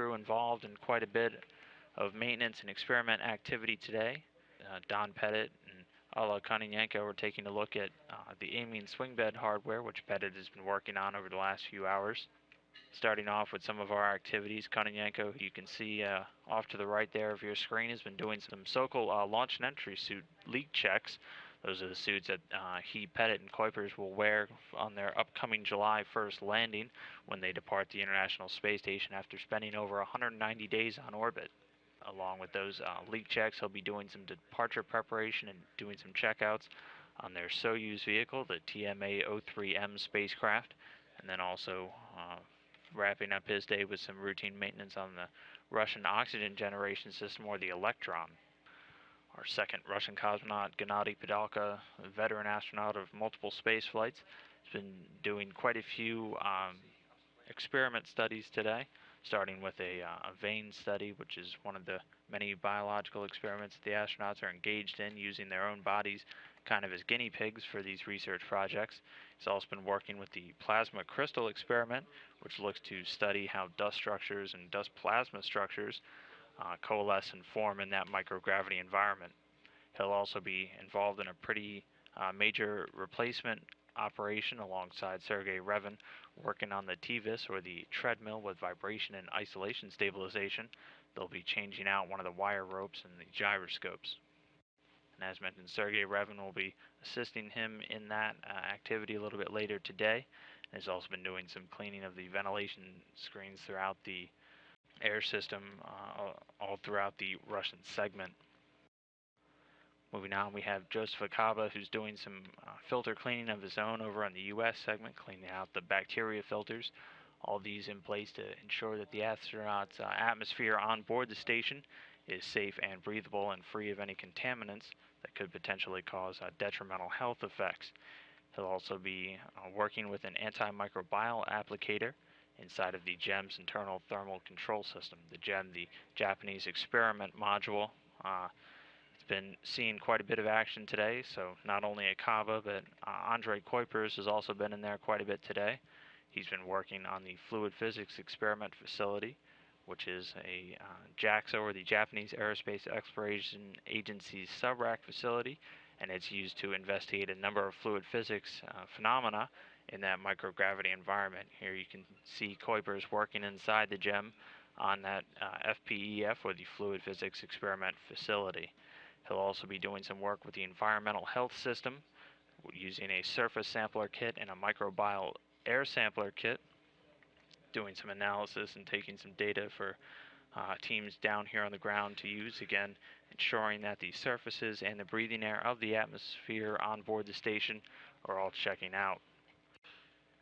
crew involved in quite a bit of maintenance and experiment activity today. Don Pettit and Alla Kononenko are taking a look at the amine swing bed hardware, which Pettit has been working on over the last few hours. Starting off with some of our activities, Kononenko, who you can see off to the right there of your screen, has been doing some Sokol launch and entry suit leak checks. Those are the suits that he, Pettit, and Kuipers will wear on their upcoming July 1st landing when they depart the International Space Station after spending over 190 days on orbit. Along with those leak checks, he'll be doing some departure preparation and doing some checkouts on their Soyuz vehicle, the TMA-03M spacecraft, and then also wrapping up his day with some routine maintenance on the Russian oxygen generation system, or the Electron. Our second Russian cosmonaut, Gennady Padalka, a veteran astronaut of multiple space flights, has been doing quite a few experiment studies today, starting with a vein study, which is one of the many biological experiments that the astronauts are engaged in, using their own bodies kind of as guinea pigs for these research projects. He's also been working with the plasma crystal experiment, which looks to study how dust structures and dust plasma structures coalesce and form in that microgravity environment. He'll also be involved in a pretty major replacement operation alongside Sergei Revin, working on the TVIS, or the treadmill with vibration and isolation stabilization. They'll be changing out one of the wire ropes and the gyroscopes. And as mentioned, Sergei Revin will be assisting him in that activity a little bit later today. And has also been doing some cleaning of the ventilation screens throughout the air system all throughout the Russian segment. Moving on, we have Joseph Akaba, who's doing some filter cleaning of his own over on the U.S. segment, cleaning out the bacteria filters. All these in place to ensure that the astronauts' atmosphere on board the station is safe and breathable and free of any contaminants that could potentially cause detrimental health effects. He'll also be working with an antimicrobial applicator inside of the GEM's internal thermal control system. The GEM, the Japanese experiment module, it's been seeing quite a bit of action today, so not only Akaba, but Andrei Kuipers has also been in there quite a bit today. He's been working on the fluid physics experiment facility, which is a JAXA, or the Japanese Aerospace Exploration Agency's subrack facility, and it's used to investigate a number of fluid physics phenomena in that microgravity environment. Here you can see Kuipers working inside the GEM on that FPEF, or the Fluid Physics Experiment Facility. He'll also be doing some work with the environmental health system using a surface sampler kit and a microbial air sampler kit, doing some analysis and taking some data for teams down here on the ground to use, again ensuring that the surfaces and the breathing air of the atmosphere on board the station are all checking out.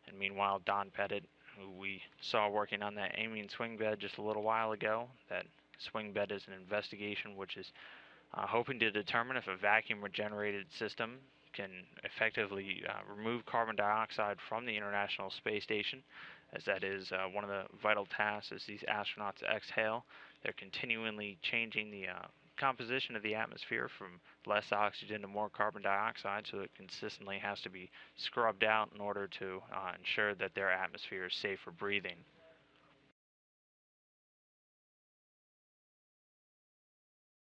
And meanwhile, Don Pettit, who we saw working on that amine swing bed just a little while ago, that swing bed is an investigation which is hoping to determine if a vacuum regenerated system can effectively remove carbon dioxide from the International Space Station, as that is one of the vital tasks as these astronauts exhale. They're continually changing the composition of the atmosphere from less oxygen to more carbon dioxide, so it consistently has to be scrubbed out in order to ensure that their atmosphere is safe for breathing.